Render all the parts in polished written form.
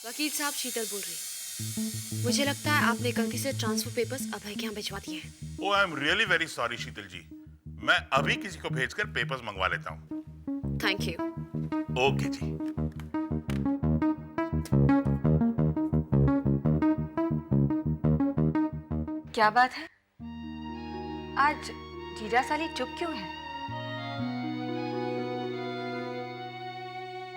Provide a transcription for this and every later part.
वकील साहब, शीतल बोल रही। मुझे लगता है आपने गलती से ट्रांसफर पेपर्स अभय के यहाँ भिजवा दिए हैं। Oh I am really very sorry Sheetal ji. मैं अभी किसी को भेजकर पेपर्स मंगवा लेता हूँ। Thank you. ओके जी। क्या बात है, आज जीजा साली चुप क्यों है?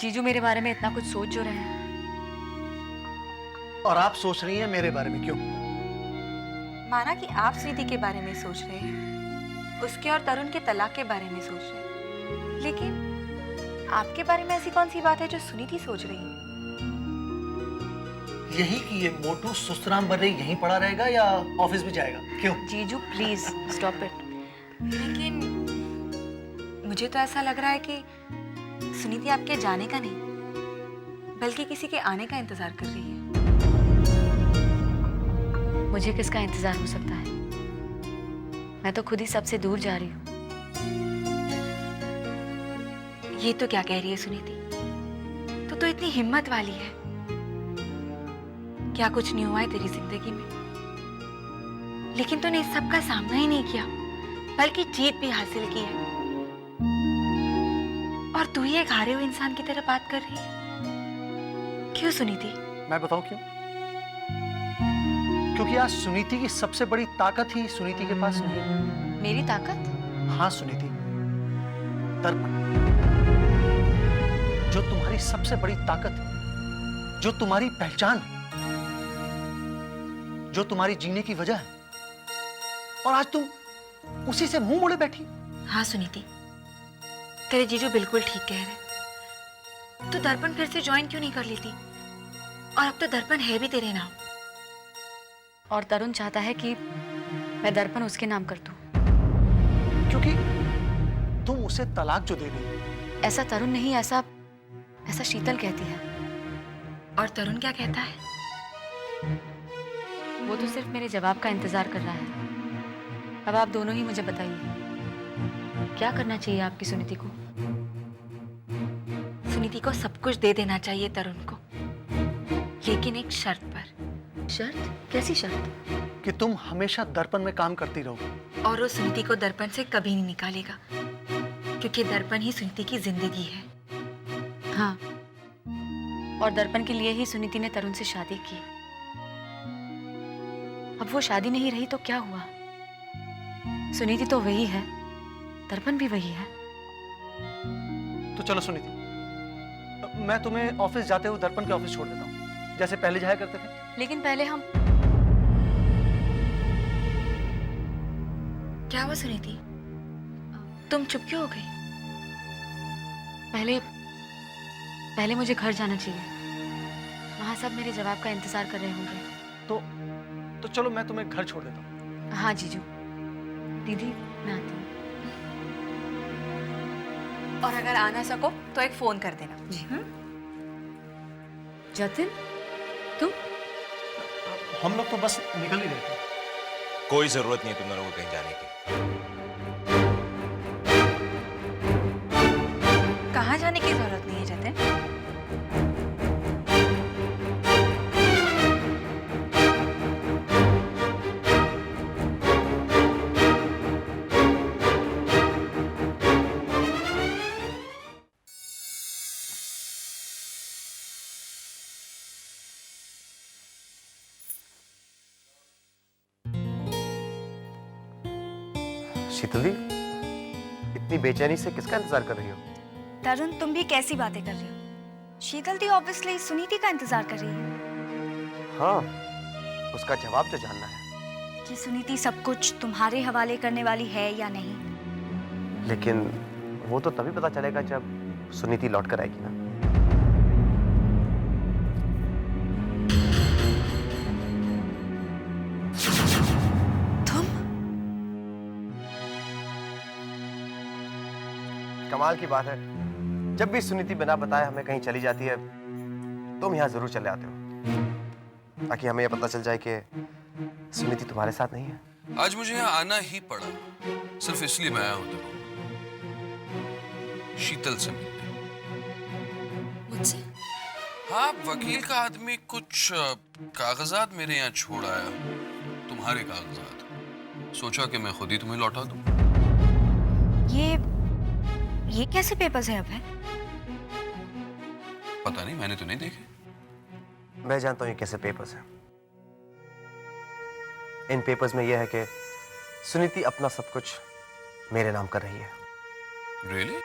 जीजू मेरे बारे में इतना कुछ सोच जो रहे हैं। और आप सोच रही हैं मेरे बारे में क्यों? माना कि आप स्वीति के बारे में सोच रहे हैं, उसके और तरुण के तलाक के बारे में सोच रहे हैं, लेकिन आपके बारे में ऐसी कौन सी बात है जो सुनीति सोच रही है? यही कि ये मोटू सुस्तराम बन रही यहीं पड़ा रहेगा या ऑफिस भी जाएगा? क्यों? जीजू प्लीज स्टॉप इट। लेकिन मुझे तो ऐसा लग रहा है कि सुनीति आपके जाने का नहीं बल्कि किसी के आने का इंतजार कर रही है। मुझे किसका इंतजार हो सकता है? मैं तो खुद ही सबसे दूर जा रही हूँ। ये तो क्या कह रही है सुनीति? तो इतनी हिम्मत वाली है। क्या कुछ नहीं हुआ है तेरी जिंदगी में? लेकिन तूने इस सब का सामना ही नहीं किया बल्कि जीत भी हासिल की है। और तू ही एक हारे हुए इंसान की तरह बात कर रही है। क्यों सुनीति? मैं बताऊं क्यों? क्योंकि आज सुनीति की सबसे बड़ी ताकत ही सुनीति के पास नहीं है। मेरी ताकत? हाँ सुनीति, दर्पण। जो तुम्हारी सबसे बड़ी ताकत है, जो तुम्हारी पहचान है, जो तुम्हारी जीने की वजह है, और आज तुम उसी से मुंह मोड़े बैठी। हाँ सुनीति, तेरे जीजू बिल्कुल ठीक कह रहे। तू दर्पण फिर से ज्वाइन क्यों नहीं कर लेती? और अब तो दर्पण है भी तेरे नाम। और तरुण चाहता है कि मैं दर्पण उसके नाम कर दूं। क्योंकि तुम उसे तलाक जो दे रही हो। ऐसा तरुण नहीं, ऐसा शीतल कहती है। और तरुण क्या कहता है? वो तो सिर्फ मेरे जवाब का इंतजार कर रहा है। अब आप दोनों ही मुझे बताइए, क्या करना चाहिए आपकी सुनीति को? सुनीति को सब कुछ दे देना चाहिए तरुण को, लेकिन एक शर्त पर। शर्त? कैसी शर्त? कि तुम हमेशा दर्पण में काम करती रहो। और वो सुनीति को दर्पण से कभी नहीं निकालेगा, क्योंकि दर्पण ही सुनीति की जिंदगी है। हाँ, और दर्पण के लिए ही सुनीति ने तरुण से शादी की। अब वो शादी नहीं रही तो क्या हुआ? सुनीति तो वही है, दर्पण भी वही है। तो चलो सुनीति, मैं तुम्हें ऑफिस जाते हुए दर्पण के ऑफिस छोड़ देता हूँ, जैसे पहले जाया करते थे। लेकिन पहले हम... क्या हुआ सुनीति? तुम चुप क्यों हो गई? पहले मुझे घर जाना चाहिए। वहां सब मेरे जवाब का इंतजार कर रहे होंगे। तो चलो मैं तुम्हें घर छोड़ देता हूँ। हाँ जीजू। दीदी, मैं आती हूँ। और अगर आ ना सको तो एक फोन कर देना। जतिन, तुम? हम लोग तो बस निकल ही रहे थे। कोई जरूरत नहीं है तुम दोनों को कहीं जाने की। कहाँ जाने की जरूरत नहीं है जतिन। शीतल दी, इतनी बेचैनी से किसका इंतजार कर रही हो? तरुण, तुम भी कैसी बातें कर रहे हो? शीतल दी ऑब्वियसली सुनीति का इंतजार कर रही है। हाँ, उसका जवाब तो जानना है कि सुनीति सब कुछ तुम्हारे हवाले करने वाली है या नहीं। लेकिन वो तो तभी पता चलेगा जब सुनीति लौट कर आएगी ना। तुम? कमाल की बात है, जब भी सुनीति बिना बताए हमें कहीं चली जाती है, तुम यहाँ जरूर चले आते हो, ताकि हमें यह पता चल जाए कि सुनीति तुम्हारे साथ नहीं है। आज मुझे यहाँ आना ही पड़ा, सिर्फ इसलिए मैं आया हूँ तो शीतल से मिलने। मुझसे? हाँ, वकील का आदमी कुछ कागजात मेरे यहाँ छोड़ आया, तुम्हारे कागजात। सोचा कि मैं खुद ही तुम्हें लौटा दूं। ये कैसे पेपर्स हैं अभय? पता नहीं, मैंने तो नहीं देखे। मैं जानता हूं ये कैसे पेपर्स हैं। इन पेपर्स में यह है कि सुनीति अपना सब कुछ मेरे नाम कर रही है। Really?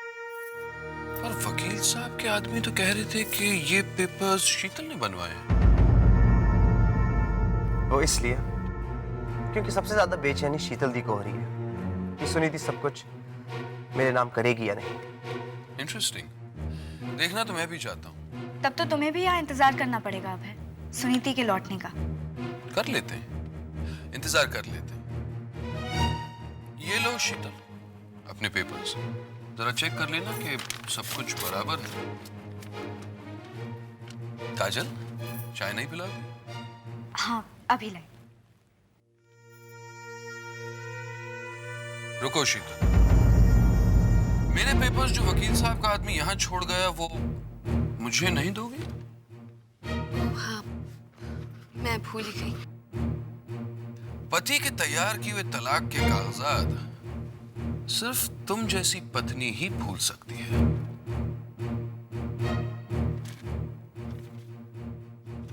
पर वकील साहब के आदमी तो कह रहे थे कि ये पेपर्स शीतल ने बनवाए हैं। वो इसलिए क्योंकि सबसे ज्यादा बेचैनी शीतल दी को हो रही है कि सुनीति सब कुछ मेरे नाम करेगी या नहीं। इंटरेस्टिंग। देखना तो मैं भी चाहता हूँ। तब तो तुम्हें भी यहाँ इंतजार करना पड़ेगा अभय, सुनीति के लौटने का। कर लेते हैं, इंतजार कर लेते हैं। ये लो शीतल, अपने पेपर्स जरा चेक कर लेना कि सब कुछ बराबर है। काजल, चाय नहीं पिलाओगी? हाँ, अभी लाए। रुको शीतल, मेरे पेपर्स जो वकील साहब का आदमी यहाँ छोड़ गया वो मुझे नहीं दोगी? हाँ, मैं भूल ही गई। पति के तैयार किए हुए तलाक के कागजात सिर्फ तुम जैसी पत्नी ही भूल सकती है।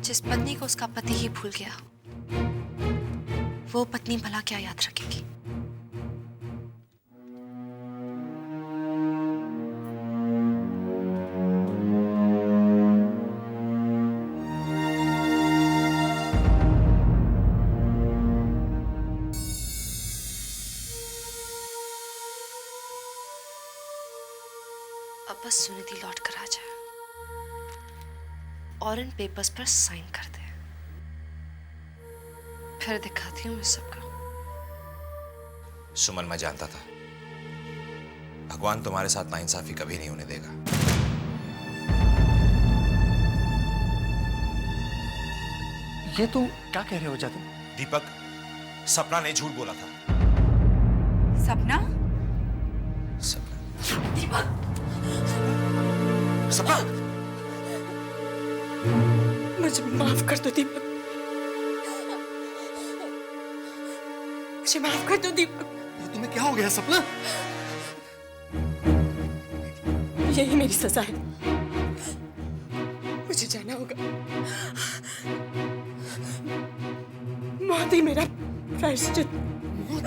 जिस पत्नी को उसका पति ही भूल गया, वो पत्नी भला क्या याद रखेगी? अब बस सुनिधि लौट कर आ जाए और इन पेपर्स पर साइन कर दे, फिर दिखाती हूँ मैं सबको। सुमन, मैं जानता था भगवान तुम्हारे साथ नाइंसाफी कभी नहीं होने देगा। ये तुम क्या कह रहे हो जतिन? दीपक, सपना ने झूठ बोला था। सपना? सपना, दीपक, सपना, मुझे माफ कर दो दीपक, मुझे माफ कर दो दीपक। ये तुम्हें क्या हो गया सपना? यही मेरी सजा है, मुझे जाना होगा। मौत ही मेरा प्रायश्चित। ओह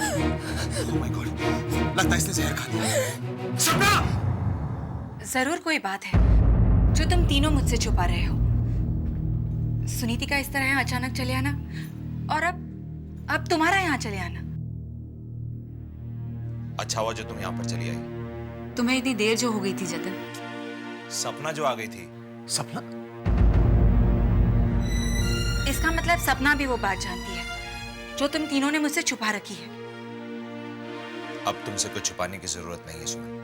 माय गॉड, लगता है इसने जहर खा लिया। सपना! जरूर कोई बात है जो तुम तीनों मुझसे छुपा रहे हो। सुनीति का इस तरह यहाँ अचानक चले आना और अब तुम्हारा यहाँ चले आना। अच्छा हुआ जो तुम यहाँ पर चली आई। तुम्हें इतनी देर जो हो गई थी जतिन। सपना जो आ गई थी। सपना? इसका मतलब सपना भी वो बात जानती है जो तुम तीनों ने मुझसे छुपा रखी है। अब तुमसे कुछ छुपाने की जरूरत नहीं है सुमन।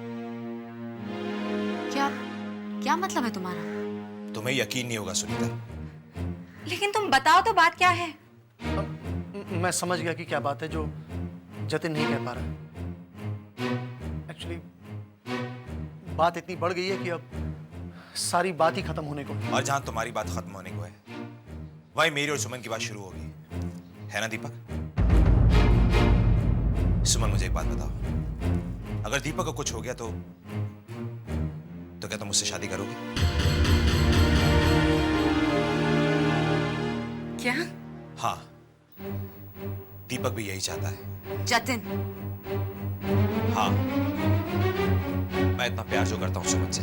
क्या मतलब है तुम्हारा? तुम्हें यकीन नहीं होगा सुनीता। लेकिन तुम बताओ तो बात क्या है? मैं समझ गया कि क्या बात है जो जतिन नहीं कह पा रहा। एक्चुअली बात इतनी बढ़ गई है कि अब सारी बात ही खत्म होने को है। और जहां तुम्हारी बात खत्म होने को है वहीं मेरी और सुमन की बात शुरू होगी, है ना दीपक? सुमन, मुझे एक बात बताओ, अगर दीपक को कुछ हो गया तो क्या तुम मुझसे शादी करोगे? क्या? हाँ, दीपक भी यही चाहता है। जतिन, हाँ, मैं इतना प्यार जो करता हूं सुमन से,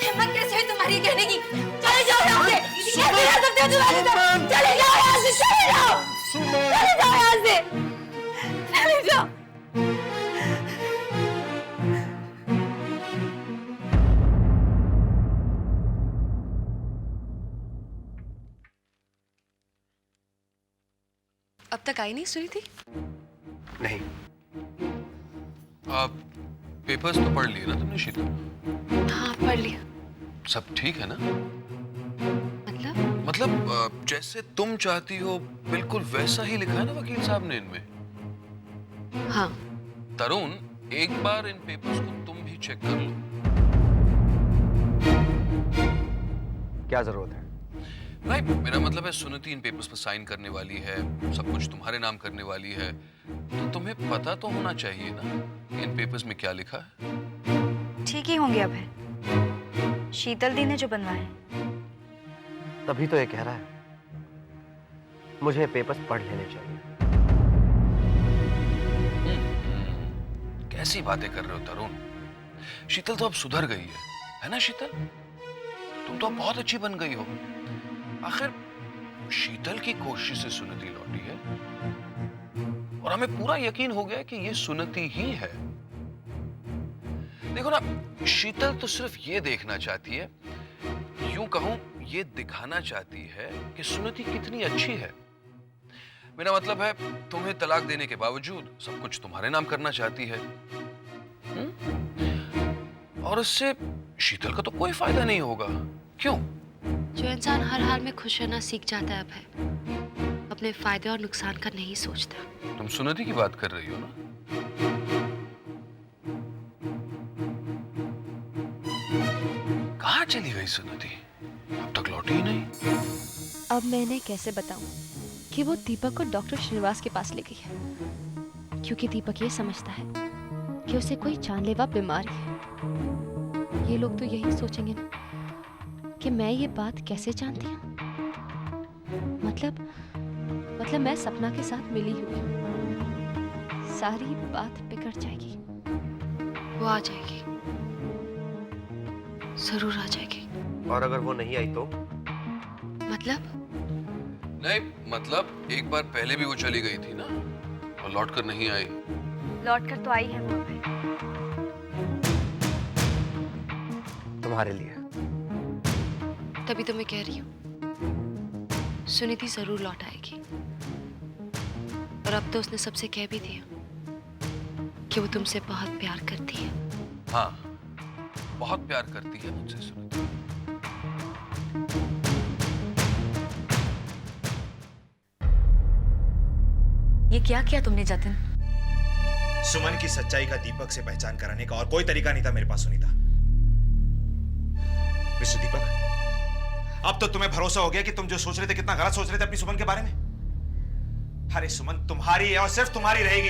हिम्मत कैसे हुई तुम्हारी कहने की? चले जाओ यहाँ से। कैसे रह सकते हो तुम्हारे साथ? चले जाओ यहाँ से, चले जाओ, चले जाओ यहाँ से, चले जाओ। अब तक आई नहीं सुनी थी? नहीं। आप पेपर्स तो पढ़ लिए ना तुमने शीतल? हाँ, पढ़ लिया। सब ठीक है ना? मतलब जैसे तुम चाहती हो बिल्कुल वैसा ही लिखा है ना वकील साहब ने इनमें। हाँ, तरुण, एक बार इन पेपर्स को तुम भी चेक कर लो। क्या जरूरत है? भाई मेरा मतलब है सुनीति इन पेपर्स पर साइन करने वाली है, सब कुछ तुम्हारे नाम करने वाली है, तो तुम्हें पता तो होना चाहिए ना इन पेपर्स में क्या लिखा है। ठीक ही होंगे अभय, शीतल दी ने जो बनवाए। तभी तो ये कह रहा है मुझे पेपर्स पढ़ लेने चाहिए। कैसी बातें कर रहे हो तरुण? शीतल तो अब सुधर गई है ना शीतल? तुम तो अब बहुत अच्छी बन गई हो। आखिर शीतल की कोशिश से सुनीति लौटी है और हमें पूरा यकीन हो गया कि ये सुनीति ही है। देखो ना, शीतल तो सिर्फ ये देखना चाहती है, यूं कहूं ये दिखाना चाहती है कि सुनीति कितनी अच्छी है। मेरा मतलब है तुम्हें तलाक देने के बावजूद सब कुछ तुम्हारे नाम करना चाहती है। और इससे शीतल का तो कोई फायदा नहीं होगा। क्यों? जो इंसान हर हाल में खुश रहना सीख जाता है अभय, अपने फायदे और नुकसान का नहीं सोचता। तुम सुनीति की बात कर रही हो ना? कहाँ चली गई सुनीति? अब तक लौटी ही नहीं। अब मैं इन्हें कैसे बताऊं कि वो दीपक को डॉक्टर श्रीनिवास के पास ले गई है, क्योंकि दीपक ये समझता है कि उसे कोई जानलेवा बीमारी है। ये लोग तो यही सोचेंगे ना कि मैं ये बात कैसे जानती हूँ। मतलब मैं सपना के साथ मिली हुई हूँ। सारी बात बिगड़ जाएगी। वो आ जाएगी, जरूर आ जाएगी। और अगर वो नहीं आई तो? मतलब? नहीं मतलब एक बार पहले भी वो चली गई थी ना और लौट कर नहीं आई। लौट कर तो आई है वो अभय। तुम्हारे लिए। तभी तो मैं कह रही हूँ सुनीति जरूर लौट आएगी। और अब तो उसने सबसे कह भी दिया कि वो तुमसे बहुत प्यार करती है। हाँ, बहुत प्यार करती है मुझसे सुनीति। ये क्या किया तुमने जतिन? सुमन की सच्चाई का दीपक से पहचान कराने का और कोई तरीका नहीं था मेरे पास सुनीता। मिस्टर दीपक, अब तो तुम्हें भरोसा हो गया कि तुम जो सोच रहे थे कितना गलत सोच रहे थे अपनी सुमन के बारे में। अरे सुमन तुम्हारी है और सिर्फ तुम्हारी रहेगी।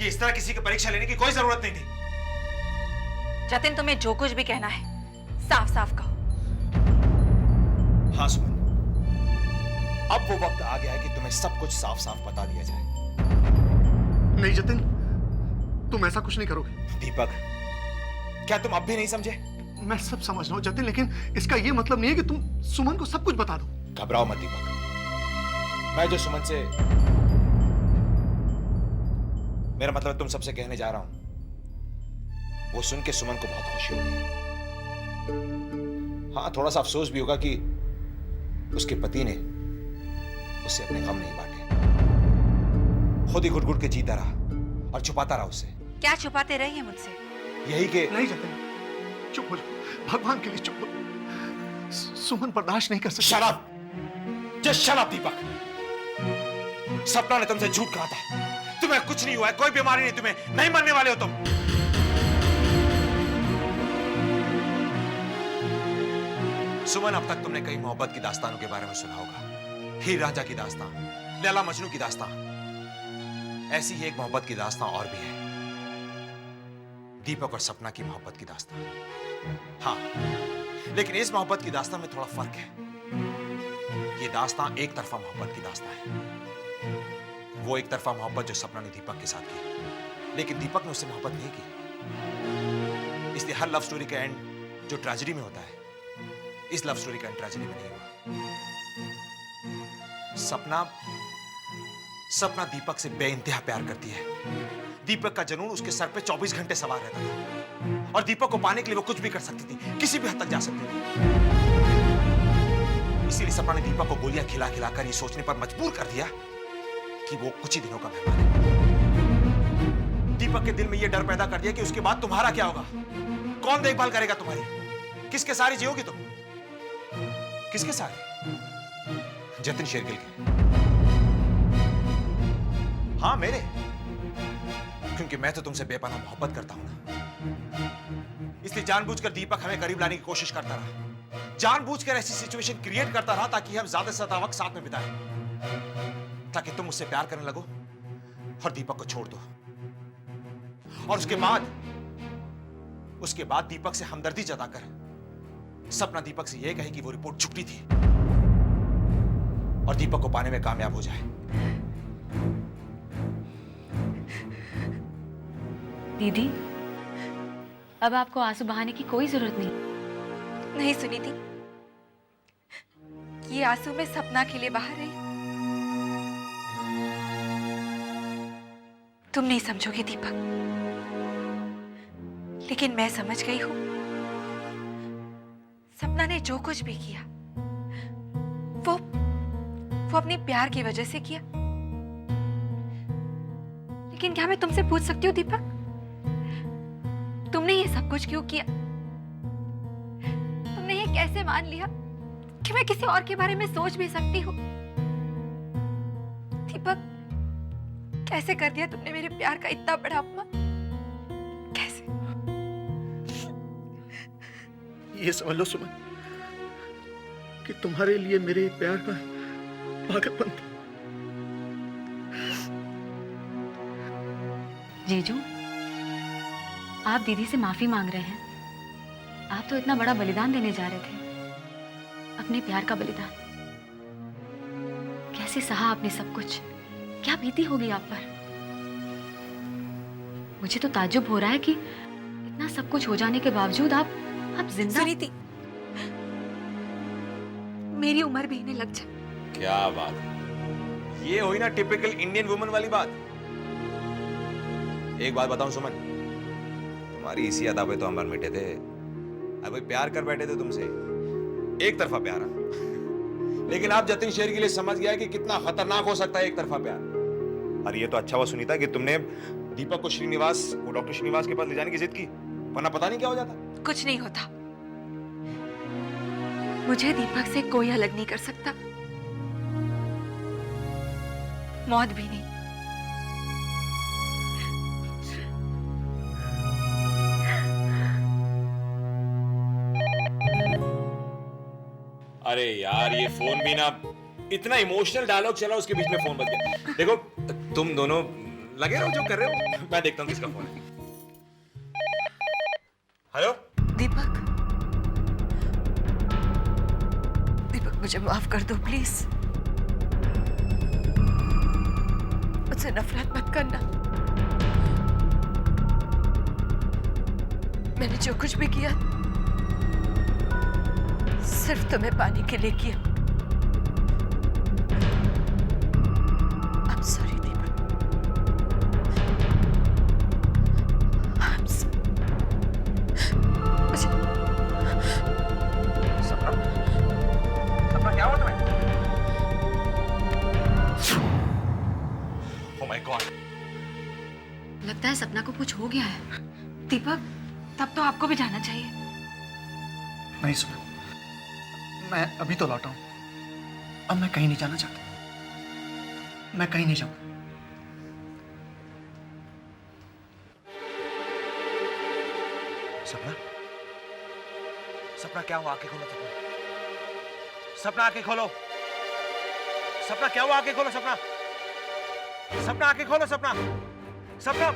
ये इस तरह किसी की परीक्षा लेने की कोई जरूरत नहीं थी। जतिन, तुम्हें जो कुछ भी कहना है साफ साफ कहो। हाँ सुमन, अब वो वक्त आ गया है कि तुम्हें सब कुछ साफ साफ बता दिया जाए। नहीं जतिन, तुम ऐसा कुछ नहीं करोगे। दीपक, क्या तुम अब भी नहीं समझे? मैं सब समझ रहा हूँ जतिन, लेकिन इसका ये मतलब नहीं है कि तुम सुमन को सब कुछ बता दो। घबराओ मत दीपक, मैं जो सुमन से, मेरा मतलब तुम सबसे कहने जा रहा हूं, वो सुन के सुमन को बहुत खुशी होगी। हाँ, थोड़ा सा अफसोस भी होगा कि उसके पति ने उससे अपने गम नहीं बांटे, खुद ही घुट-घुट के जीता रहा और छुपाता रहा उससे। क्या छुपाते रही है मुझसे? यही कि नहीं जतिन, चुप हो जाओ, भगवान के लिए चुप हो। सुमन बर्दाश्त नहीं कर सकती। Shut up! Just shut up Deepak. Sapna ने तुमसे झूठ कहा था, तुम्हें कुछ नहीं हुआ है, कोई बीमारी नहीं, तुम्हें नहीं मरने वाले हो तुम। सुमन, अब तक तुमने कई मोहब्बत की दास्तानों के बारे में सुना होगा। हीर रांझा की दास्तान, लैला मजनू की दास्तान। ऐसी ही एक मोहब्बत की दास्तान और भी है, दीपक और सपना की मोहब्बत की दास्तान। हाँ, लेकिन इस मोहब्बत की दास्तान में थोड़ा फर्क है। ये दास्तान एक तरफा मोहब्बत की दास्तान है। वो एक तरफा मोहब्बत जो सपना ने दीपक के साथ की, लेकिन दीपक ने उससे मोहब्बत नहीं की। इसलिए हर लव स्टोरी का एंड जो ट्रेजेडी में होता है, इस लव स्टोरी का एंड ट्रेजेडी में नहीं हुआ। सपना दीपक से बेइंतहा प्यार करती है। दीपक का जुनून उसके सर पे 24 घंटे सवार रहता था और दीपक को पाने के लिए वो कुछ भी कर सकती थी, किसी भी हद तक जा सकती थी। इसीलिए सपना ने दीपक को गोलियां खिला खिलाकर ये सोचने पर मजबूर कर दिया कि वो कुछ ही दिनों का मेहमान है। दीपक के दिल में ये डर पैदा कर दिया कि उसके बाद तुम्हारा क्या होगा, कौन देखभाल करेगा तुम्हारी, किसके सहारे जियोगी तुम, किसके सहारे? जतिन शेरगिल के। हाँ, मेरे। क्योंकि मैं तो तुमसे बेपनाह मोहब्बत करता हूं ना, इसलिए जानबूझकर दीपक हमें करीब लाने की कोशिश करता रहा, जानबूझकर ऐसी सिचुएशन क्रिएट करता रहा ताकि हम ज्यादा से ज्यादा वक्त साथ में बिताएं, ताकि तुम मुझसे प्यार करने लगो और दीपक को छोड़ दो। और उसके बाद दीपक से हमदर्दी जताकर सपना दीपक से यह कहे कि वो रिपोर्ट झूठी थी और दीपक को पाने में कामयाब हो जाए। दीदी, अब आपको आंसू बहाने की कोई जरूरत नहीं। नहीं सुनीति, ये आंसू मैं सपना के लिए बहा रही। तुम नहीं समझोगे दीपक, लेकिन मैं समझ गई हूं। सपना ने जो कुछ भी किया वो अपने प्यार की वजह से किया। लेकिन क्या मैं तुमसे पूछ सकती हूँ दीपक, तुमने ये सब कुछ क्यों किया? तुमने ये कैसे मान लिया कि मैं किसी और के बारे में सोच भी सकती हूँ? दीपक, कैसे कर दिया तुमने मेरे प्यार का इतना बड़ा अपमान? कैसे? ये समझ लो सुमन कि तुम्हारे लिए मेरे प्यार का पागलपन था। जीजू, आप दीदी से माफी मांग रहे हैं। आप तो इतना बड़ा बलिदान देने जा रहे थे, अपने प्यार का बलिदान। कैसे सहा आपने सब कुछ? क्या बीती होगी आप पर? मुझे तो ताज्जुब हो रहा है कि इतना सब कुछ हो जाने के बावजूद आप जिंदा। सुनीति, मेरी उम्र भी इन्हें लग जाए। क्या बात है, ये हुई ना टिपिकल इंडियन वुमन वाली बात। एक बात बताऊं सुमन, तुम्हारी इसी अदा पे तो अमर मिटे थे। अभी प्यार कर बैठे थे तुमसे, एक तरफा प्यार। लेकिन आप जतिन शेर के लिए समझ गया कि कितना खतरनाक हो सकता है एक तरफा प्यार। अरे ये तो अच्छा हुआ सुनीता कि तुमने दीपक को डॉक्टर श्रीनिवास के पास ले जाने की जिद की, वरना पता नहीं क्या हो जाता। कुछ नहीं होता, मुझे दीपक से कोई अलग नहीं कर सकता, मौत भी नहीं। अरे यार, ये फोन भी ना, इतना इमोशनल डायलॉग चला, उसके बीच में फोन बज गया। देखो, तुम दोनों लगे रहो जो कर रहे हो, मैं देखता हूँ किसका फोन है। हेलो दीपक, दीपक मुझे माफ कर दो प्लीज। मुझसे नफरत मत करना। मैंने जो कुछ भी किया सिर्फ तुम्हें पाने के लिए किया। I'm sorry Deepak. I'm sorry। सपना क्या हुआ तुम्हें? Oh my God! लगता है सपना को कुछ हो गया है। दीपक, तब तो आपको भी जाना चाहिए। नहीं सुमन, मैं अभी तो लौटा हूं। अब मैं कहीं नहीं जाना चाहता। मैं कहीं नहीं जाऊंगा। सपना, सपना क्या हुआ? आंखें खोलो सपना। सपना आंखें खोलो। सपना क्या हुआ? आंखें खोलो सपना। सपना आंखें खोलो सपना। सपना